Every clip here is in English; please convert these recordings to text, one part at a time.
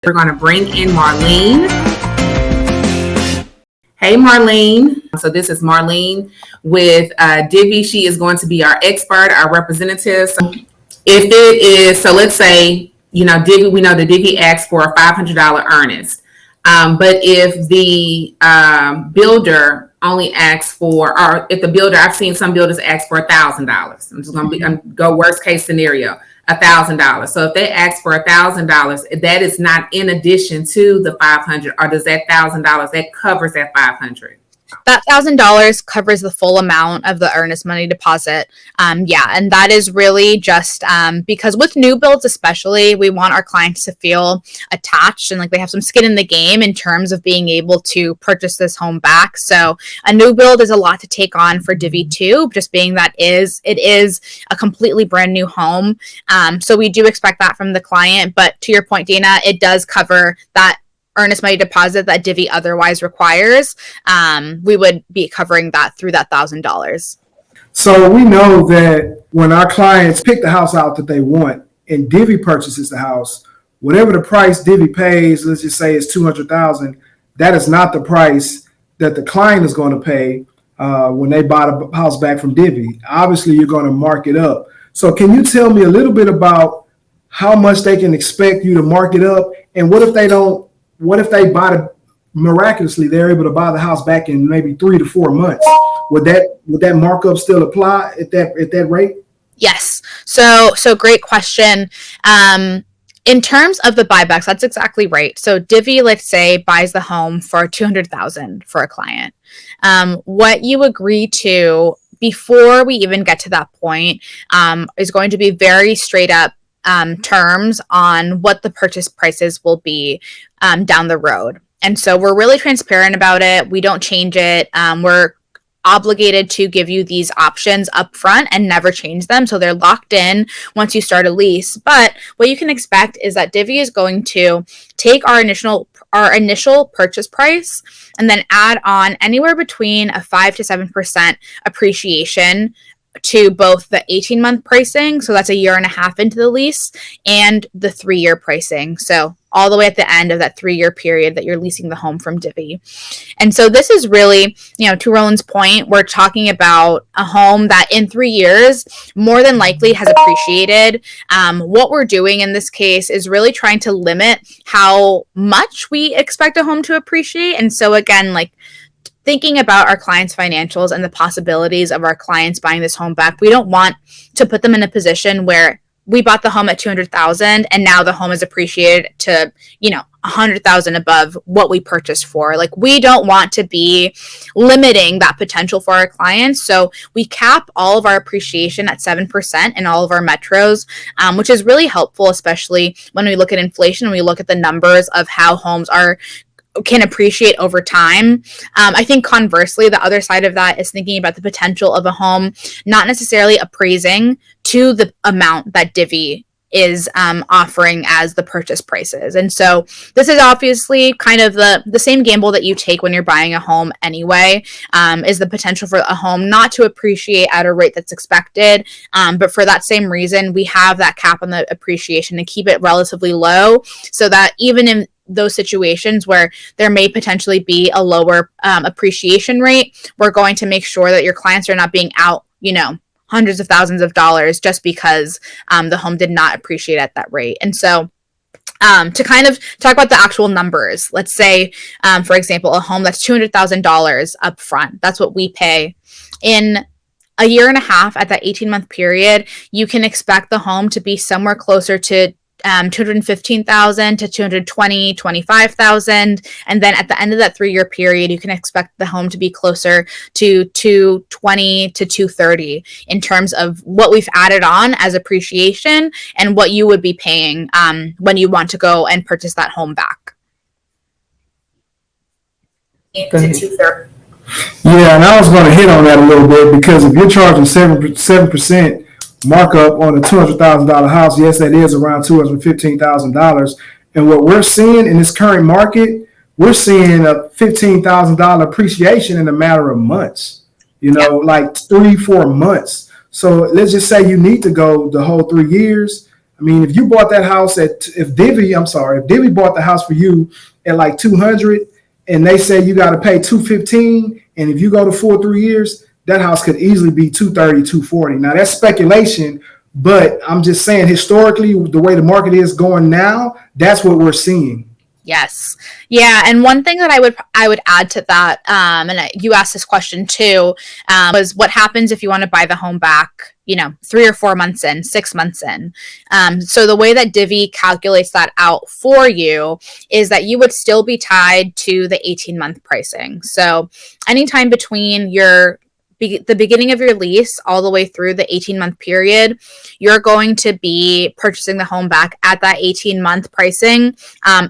We're going to bring in Marlene. Hey, Marlene. So this is Marlene with Divvy. She is going to be our expert, our representative. So if it is, so let's say, Divvy, we know the Divvy asks for a $500 earnest. But if the builder only asks for, or if the builder, I've seen some builders ask for $1,000. I'm just going to go worst case scenario, $1,000. So if they ask for $1,000, that is not in addition to the 500, or does that $1,000 that covers that 500? That $1,000 covers the full amount of the earnest money deposit. And that is really just because with new builds especially, we want our clients to feel attached and like they have some skin in the game in terms of being able to purchase this home back. So a new build is a lot to take on for Divvy too, just being that it is a completely brand new home. So we do expect that from the client. But to your point, Dana, it does cover that earnest money deposit that Divvy otherwise requires. We would be covering that through that $1,000. So we know that when our clients pick the house out that they want and Divvy purchases the house, whatever the price Divvy pays, let's just say it's $200,000, that is not the price that the client is going to pay when they buy the house back from Divvy. Obviously, you're going to mark it up. So can you tell me a little bit about how much they can expect you to mark it up? And what if they don't? What if they miraculously they're able to buy the house back in maybe 3 to 4 months? Would that markup still apply at that rate? Yes. So great question. In terms of the buybacks, that's exactly right. So Divvy, let's say, buys the home for $200,000 for a client. What you agree to before we even get to that point is going to be very straight up terms on what the purchase prices will be down the road. And so we're really transparent about it. We don't change it. We're obligated to give you these options up front and never change them. So they're locked in once you start a lease. But what you can expect is that Divvy is going to take our initial purchase price and then add on anywhere between a 5 to 7% appreciation to both the 18-month pricing, so that's a year and a half into the lease, and the 3-year pricing, so all the way at the end of that 3-year period that you're leasing the home from Divvy. And so this is really, to Roland's point, we're talking about a home that in 3 years more than likely has appreciated. What we're doing in this case is really trying to limit how much we expect a home to appreciate. And so again, thinking about our clients' financials and the possibilities of our clients buying this home back, we don't want to put them in a position where we bought the home at $200,000 and now the home is appreciated to, $100,000 above what we purchased for. We don't want to be limiting that potential for our clients. So we cap all of our appreciation at 7% in all of our metros, which is really helpful, especially when we look at inflation and we look at the numbers of how homes can appreciate over time. I think conversely, the other side of that is thinking about the potential of a home not necessarily appraising to the amount that Divvy is offering as the purchase prices. And so this is obviously kind of the same gamble that you take when you're buying a home anyway, is the potential for a home not to appreciate at a rate that's expected. But for that same reason, we have that cap on the appreciation to keep it relatively low so that even in those situations where there may potentially be a lower appreciation rate, we're going to make sure that your clients are not being out, hundreds of thousands of dollars just because the home did not appreciate at that rate. And so to kind of talk about the actual numbers, let's say, for example, a home that's $200,000 up front, that's what we pay. In a year and a half at that 18-month period, you can expect the home to be somewhere closer to $215,000 to $225,000, and then at the end of that 3-year period, you can expect the home to be closer to $220,000 to $230,000 in terms of what we've added on as appreciation and what you would be paying when you want to go and purchase that home back. Yeah, and I was going to hit on that a little bit because if you're charging 7% markup on a $200,000 house, yes, that is around $215,000. And what we're seeing in this current market, we're seeing a $15,000 appreciation in a matter of months, like 3-4 months. So let's just say you need to go the whole 3 years. I mean, if you bought that house if Divvy bought the house for you at like 200 and they say you got to pay 215, and if you go to 3 years, that house could easily be 230, 240. Now that's speculation, but I'm just saying historically, the way the market is going now, that's what we're seeing. Yes. Yeah. And one thing that I would add to that, you asked this question too, was what happens if you want to buy the home back, 3 or 4 months in, 6 months in. So the way that Divvy calculates that out for you is that you would still be tied to the 18-month pricing. So anytime between the beginning of your lease all the way through the 18-month period, you're going to be purchasing the home back at that 18-month pricing.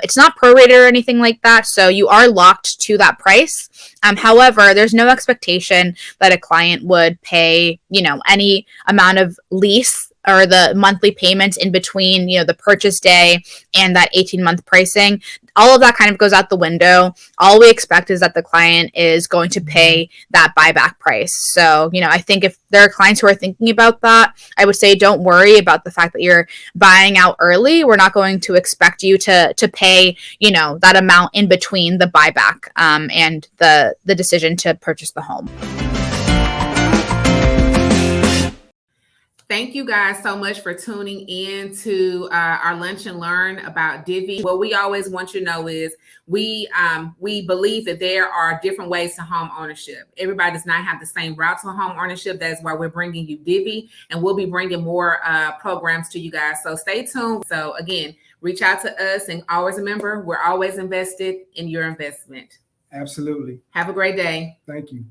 It's not prorated or anything like that, so you are locked to that price. However, there's no expectation that a client would pay, any amount of lease or the monthly payments in between, the purchase day and that 18-month pricing. All of that kind of goes out the window. All we expect is that the client is going to pay that buyback price. So, I think if there are clients who are thinking about that, I would say don't worry about the fact that you're buying out early. We're not going to expect you to pay, that amount in between the buyback and the decision to purchase the home. Thank you guys so much for tuning in to our Lunch and Learn about Divvy. What we always want you to know is we believe that there are different ways to home ownership. Everybody does not have the same route to home ownership. That's why we're bringing you Divvy, and we'll be bringing more programs to you guys. So stay tuned. So again, reach out to us, and always remember, we're always invested in your investment. Absolutely. Have a great day. Thank you.